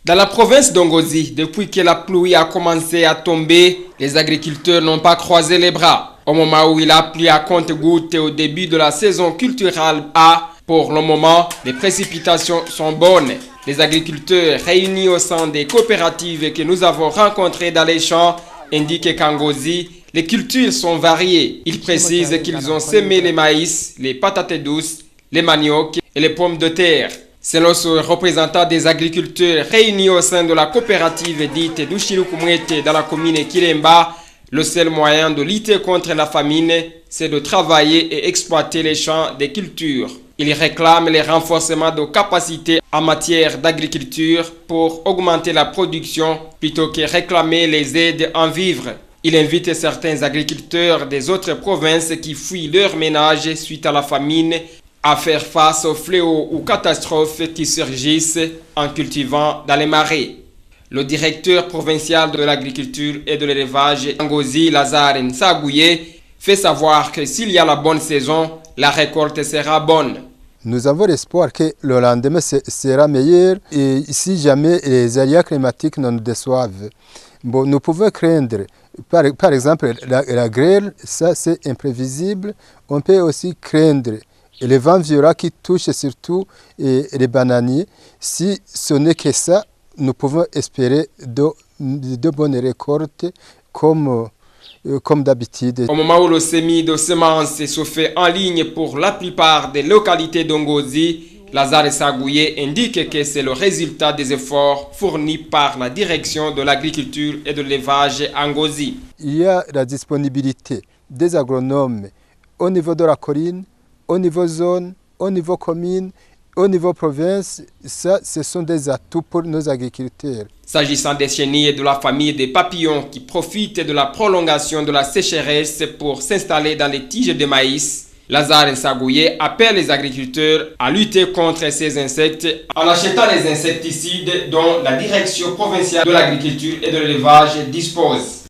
Dans la province d'Ongozi, depuis que la pluie a commencé à tomber, les agriculteurs n'ont pas croisé les bras. Au moment où il a plu à compte-gouttes au début de la saison culturelle A, pour le moment, les précipitations sont bonnes. Les agriculteurs réunis au sein des coopératives que nous avons rencontrées dans les champs indiquent qu'en Ngozi, les cultures sont variées. Ils précisent qu'ils ont semé les maïs, les patates douces, les maniocs et les pommes de terre. Selon ce représentant des agriculteurs réunis au sein de la coopérative dite Dushirukumwete dans la commune Kiremba, le seul moyen de lutter contre la famine, c'est de travailler et exploiter les champs des cultures. Il réclame les renforcements de capacités en matière d'agriculture pour augmenter la production plutôt que réclamer les aides en vivres. Il invite certains agriculteurs des autres provinces qui fuient leur ménage suite à la famine à faire face aux fléaux ou catastrophes qui surgissent en cultivant dans les marais. Le directeur provincial de l'agriculture et de l'élevage, Ngozi Lazare Nsagouye, fait savoir que s'il y a la bonne saison, la récolte sera bonne. Nous avons l'espoir que le lendemain sera meilleur et si jamais les aléas climatiques nous déçoivent. Bon, nous pouvons craindre, par exemple, la grêle, ça c'est imprévisible. On peut aussi craindre les vents violents qui touchent surtout les bananiers. Si ce n'est que ça, nous pouvons espérer de bonnes récoltes comme d'habitude. Au moment où le semis de semences se fait en ligne pour la plupart des localités d'Ongozi, Lazare Nsagouye indique que c'est le résultat des efforts fournis par la direction de l'agriculture et de l'élevage à Ngozi. Il y a la disponibilité des agronomes au niveau de la colline, au niveau zone, au niveau commune, au niveau province. Ça, ce sont des atouts pour nos agriculteurs. S'agissant des chenilles de la famille des papillons qui profitent de la prolongation de la sécheresse pour s'installer dans les tiges de maïs, Lazare Nsagouye appelle les agriculteurs à lutter contre ces insectes en achetant les insecticides dont la direction provinciale de l'agriculture et de l'élevage dispose.